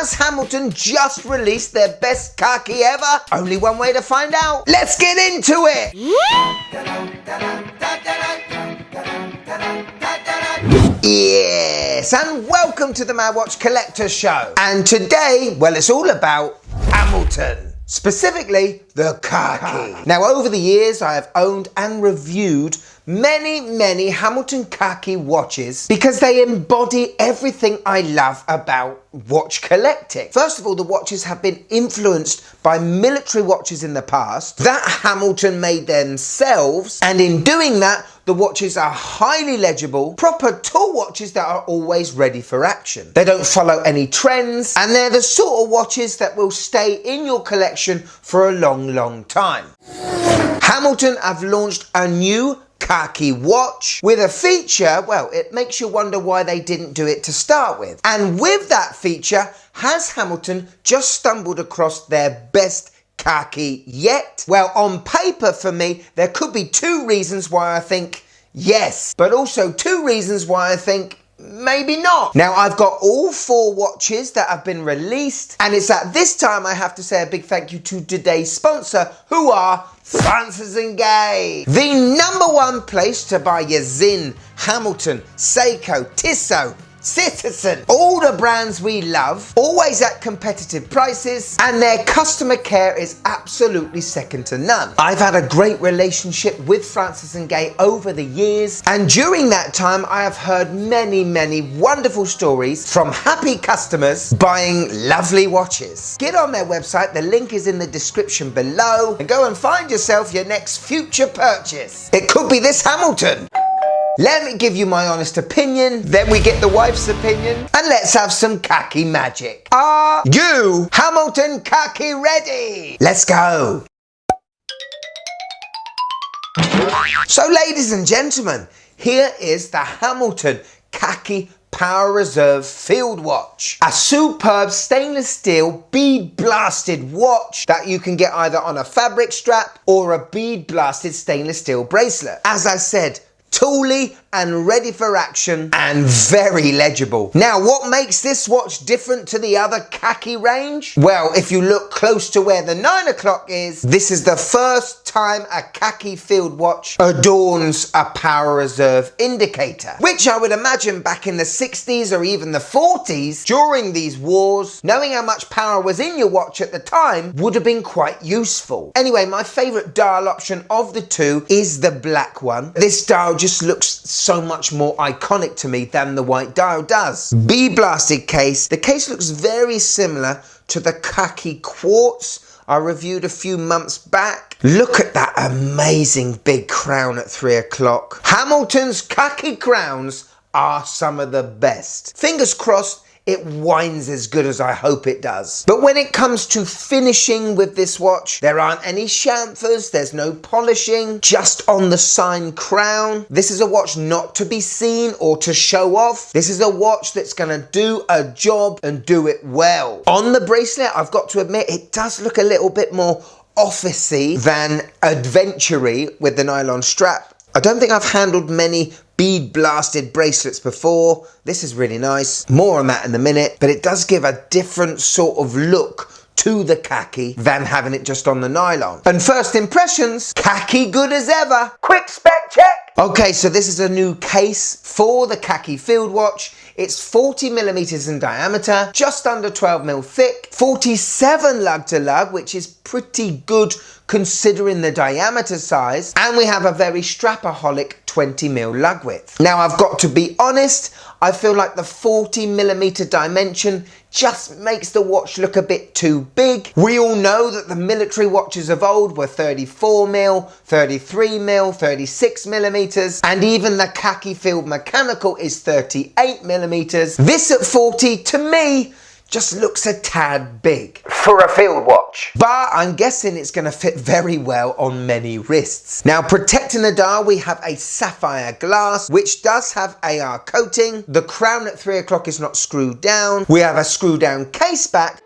Has Hamilton just released their best khaki ever? Only one way to find out. Let's get into it! Yes, and welcome to the Mad Watch Collector Show. And today, well, it's all about Hamilton. Specifically, the khaki. Now, over the years, I have owned and reviewed many Hamilton khaki watches because they embody everything I love about watch collecting. First of all, the watches have been influenced by military watches in the past that Hamilton made themselves, and in doing that, the watches are highly legible, proper tool watches that are always ready for action. They don't follow any trends, and they're the sort of watches that will stay in your collection for a long time. Hamilton have launched a new khaki watch with a feature, well, it makes you wonder why they didn't do it to start with. And with that feature, has Hamilton just stumbled across their best khaki yet? Well, on paper for me, there could be two reasons why I think yes, but also two reasons why I think maybe not. Now, I've got all four watches that have been released, and it's at this time I have to say a big thank you to today's sponsor, who are Francis & Gay, the #1 place to buy your Zinn, Hamilton, Seiko, Tissot, Citizen, all the brands we love, always at competitive prices, and their customer care is absolutely second to none. I've had a great relationship with Francis & Gay over the years, and during that time I have heard many wonderful stories from happy customers buying lovely watches. Get on their website, the link is in the description below, and go and find yourself your next future purchase. It could be this Hamilton. Let me give you my honest opinion, then we get the wife's opinion, and let's have some khaki magic. Are you Hamilton khaki ready? Let's go. So ladies and gentlemen, here is the Hamilton khaki Power Reserve Field Watch. A superb stainless steel bead blasted watch that you can get either on a fabric strap or a bead blasted stainless steel bracelet. As I said, tooly and ready for action and very legible. Now, what makes this watch different to the other khaki range? Well, if you look close to where the 9 o'clock is, this is the first time a khaki field watch adorns a Power Reserve indicator, which I would imagine back in the 60s or even the 40s, during these wars, knowing how much power was in your watch at the time would have been quite useful. Anyway, my favorite dial option of the two is the black one. This dial just looks so much more iconic to me than the white dial does. Bead blasted case. The case looks very similar to the khaki quartz I reviewed a few months back. Look at that amazing big crown at 3 o'clock. Hamilton's khaki crowns are some of the best. Fingers crossed it winds as good as I hope it does. But when it comes to finishing with this watch, there aren't any chamfers, there's no polishing, just on the sign crown. This is a watch not to be seen or to show off. This is a watch that's gonna do a job and do it well. On the bracelet, I've got to admit, it does look a little bit more officey than adventure-y with the nylon strap. I don't think I've handled many bead blasted bracelets before. This is really nice. More on that in a minute, but it does give a different sort of look to the khaki than having it just on the nylon. And first impressions, khaki good as ever. Quick spec check. Okay, so this is a new case for the khaki field watch. It's 40mm in diameter, just under 12mm thick, 47 lug to lug, which is pretty good considering the diameter size, and we have a very strapaholic 20mm lug width. Now, I've got to be honest, I feel like the 40mm dimension just makes the watch look a bit too big. We all know that the military watches of old were 34mm, 33mm, 36mm, and even the khaki field mechanical is 38mm. This at 40, to me, just looks a tad big for a field watch. But I'm guessing it's going to fit very well on many wrists. Now, protecting the dial, we have a sapphire glass, which does have AR coating. The crown at 3 o'clock is not screwed down. We have a screw down case back.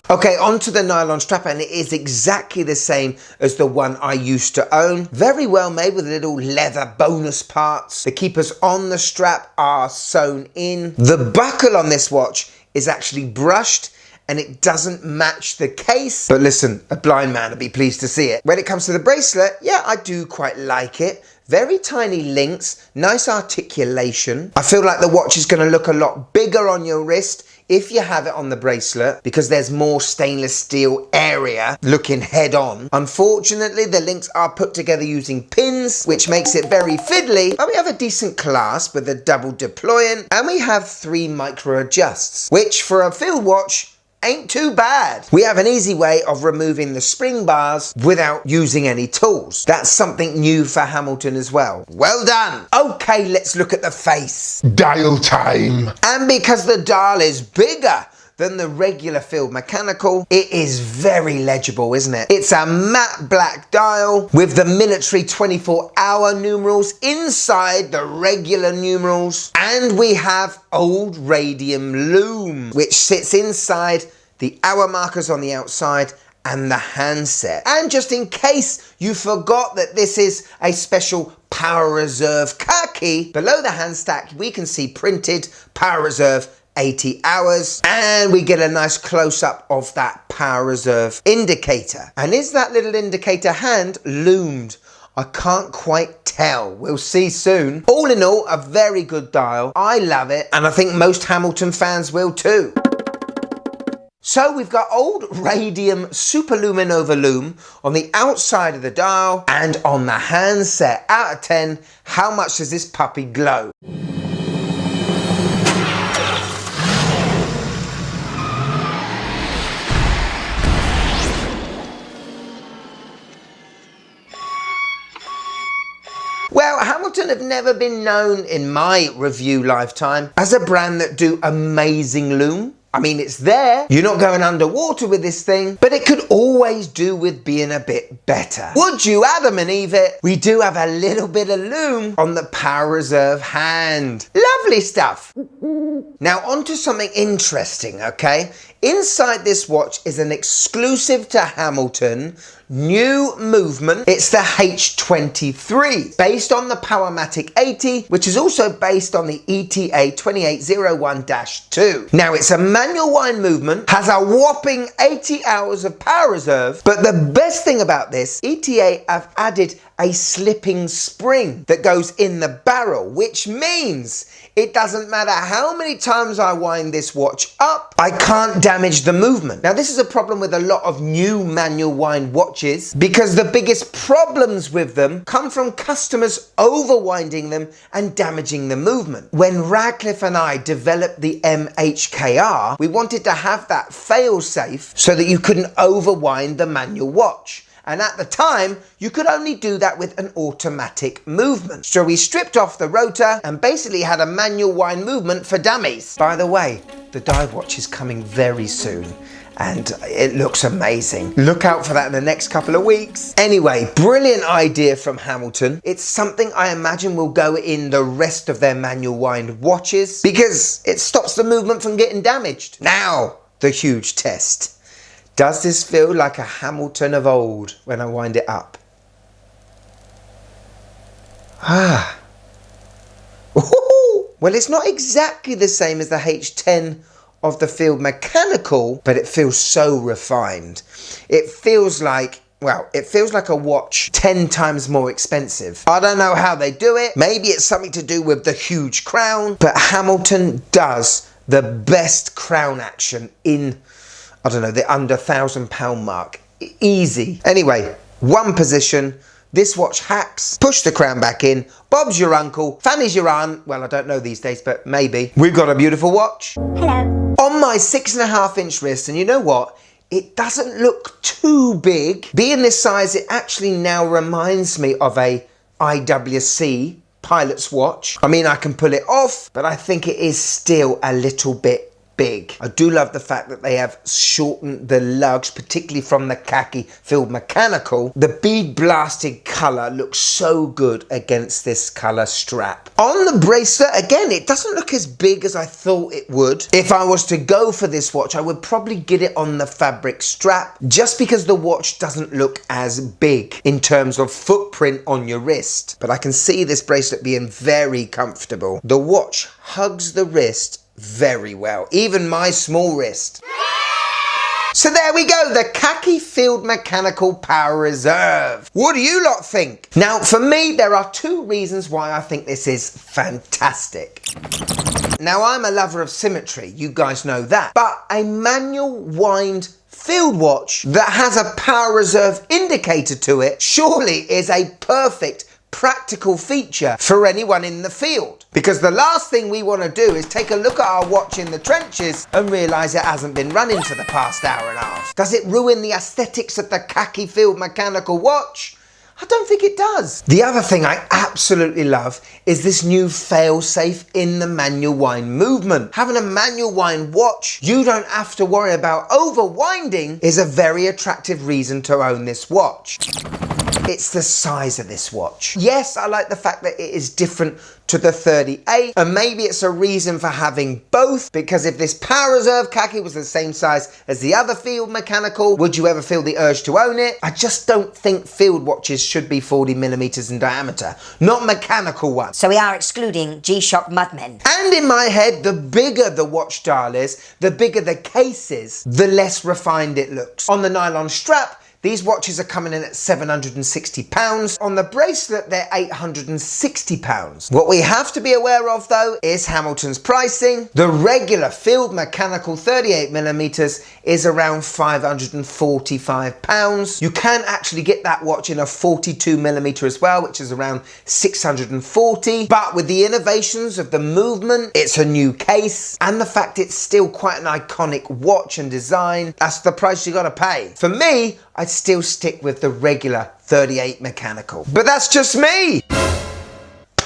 Okay, onto the nylon strap, and it is exactly the same as the one I used to own. Very well made with little leather bonus parts. The keepers on the strap are sewn in. The buckle on this watch is actually brushed and it doesn't match the case. But listen, a blind man would be pleased to see it. When it comes to the bracelet, yeah, I do quite like it. Very tiny links, nice articulation. I feel like the watch is going to look a lot bigger on your wrist if you have it on the bracelet because there's more stainless steel area looking head on. Unfortunately, the links are put together using pins, which makes it very fiddly, but we have a decent clasp with a double deployant and we have 3 micro adjusts, which for a field watch ain't too bad. We have an easy way of removing the spring bars without using any tools. That's something new for Hamilton as well. Well done. Okay, let's look at the face. Dial time. And because the dial is bigger than the regular field mechanical, it is very legible, isn't it? It's a matte black dial with the military 24-hour numerals inside the regular numerals. And we have old radium lume, which sits inside the hour markers on the outside and the handset. And just in case you forgot that this is a special Power Reserve Khaki, below the hand stack we can see printed Power Reserve 80 hours, and we get a nice close-up of that Power Reserve indicator. And is that little indicator hand loomed? I can't quite tell. We'll see soon. All in all, a very good dial. I love it, and I think most Hamilton fans will too. So we've got old radium superluminova lume on the outside of the dial and on the handset. Out of 10, how much does this puppy glow? Well, Hamilton have never been known in my review lifetime as a brand that do amazing lume. I mean, it's there. You're not going underwater with this thing, but it could always do with being a bit better. Would you, Adam and Eve it? We do have a little bit of lume on the Power Reserve hand. Lovely stuff. Now, on to something interesting, okay? Inside this watch is an exclusive to Hamilton new movement. It's the H23, based on the Powermatic 80, which is also based on the ETA 2801-2. Now, it's a manual wind movement, has a whopping 80 hours of power reserve, but the best thing about this, ETA have added a slipping spring that goes in the barrel, which means it doesn't matter how many times I wind this watch up, I can't damage the movement. Now, this is a problem with a lot of new manual wind watches because the biggest problems with them come from customers overwinding them and damaging the movement. When Radcliffe and I developed the MHKR, we wanted to have that fail-safe so that you couldn't overwind the manual watch. And at the time, you could only do that with an automatic movement. So we stripped off the rotor and basically had a manual wind movement for dummies. By the way, the dive watch is coming very soon and it looks amazing. Look out for that in the next couple of weeks. Anyway, brilliant idea from Hamilton. It's something I imagine will go in the rest of their manual wind watches because it stops the movement from getting damaged. Now, the huge test. Does this feel like a Hamilton of old when I wind it up? Ah. Ooh. Well, it's not exactly the same as the H10 of the Field Mechanical, but it feels so refined. It feels like, well, it feels like a watch 10 times more expensive. I don't know how they do it. Maybe it's something to do with the huge crown, but Hamilton does the best crown action in, I don't know, the under £1,000 mark. Easy. Anyway, one position. This watch hacks. Push the crown back in. Bob's your uncle. Fanny's your aunt. Well, I don't know these days, but maybe. We've got a beautiful watch. Hello. On my 6.5-inch wrist, and you know what? It doesn't look too big. Being this size, it actually now reminds me of a IWC pilot's watch. I mean, I can pull it off, but I think it is still a little bit big. I do love the fact that they have shortened the lugs, particularly from the Khaki Field Mechanical. The bead blasted colour looks so good against this colour strap. On the bracelet, again, it doesn't look as big as I thought it would. If I was to go for this watch, I would probably get it on the fabric strap, just because the watch doesn't look as big in terms of footprint on your wrist. But I can see this bracelet being very comfortable. The watch hugs the wrist very well, even my small wrist. So there we go, the Khaki Field Mechanical Power Reserve. What do you lot think? Now, for me, there are two reasons why I think this is fantastic. Now, I'm a lover of symmetry, you guys know that, but a manual wind field watch that has a power reserve indicator to it surely is a perfect practical feature for anyone in the field. Because the last thing we want to do is take a look at our watch in the trenches and realise it hasn't been running for the past hour and a half. Does it ruin the aesthetics of the Khaki Field Mechanical watch? I don't think it does. The other thing I absolutely love is this new fail-safe in the manual wind movement. Having a manual wind watch you don't have to worry about overwinding is a very attractive reason to own this watch. It's the size of this watch. Yes, I like the fact that it is different to the 38, and maybe it's a reason for having both, because if this Power Reserve Khaki was the same size as the other Field Mechanical, would you ever feel the urge to own it? I just don't think field watches should be 40mm in diameter, not mechanical ones. So we are excluding G-Shock Mudmen. And in my head, the bigger the watch dial is, the bigger the case is, the less refined it looks. On the nylon strap, these watches are coming in at £760. On the bracelet, they're £860. What we have to be aware of, though, is Hamilton's pricing. The regular Field Mechanical 38mm is around £545. You can actually get that watch in a 42mm as well, which is around £640. But with the innovations of the movement, it's a new case, and the fact it's still quite an iconic watch and design, that's the price you gotta pay. For me, I'd still stick with the regular 38 mechanical. But that's just me!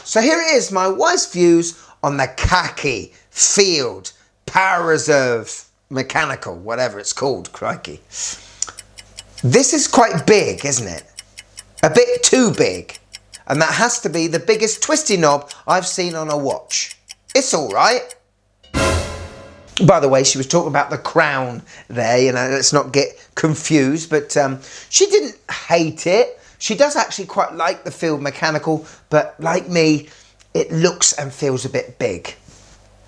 So here it is, my wife's views on the Khaki Field Power Reserve Mechanical, whatever it's called, crikey. This is quite big, isn't it? A bit too big. And that has to be the biggest twisty knob I've seen on a watch. It's all right. By the way, she was talking about the crown there, you know, let's not get confused, but she didn't hate it. She does actually quite like the Field Mechanical, but like me, it looks and feels a bit big.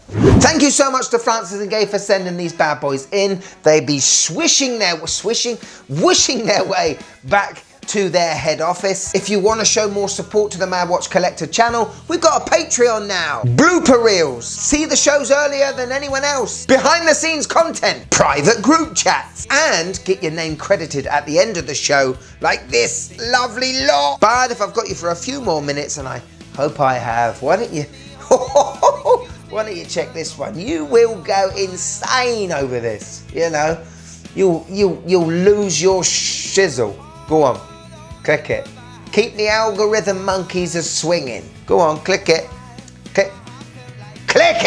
Thank you so much to Francis and Gay for sending these bad boys in. They be wishing their way back to their head office. If you want to show more support to the Mad Watch Collector channel, we've got a Patreon now. Blooper reels, see the shows earlier than anyone else, behind the scenes content, private group chats, and get your name credited at the end of the show like this lovely lot. But if I've got you for a few more minutes, and I hope I have, why don't you check this one? You will go insane over this, you know. You'll lose your shizzle. Go on. Click it. Keep the algorithm monkeys a swinging. Go on, click it. Click it!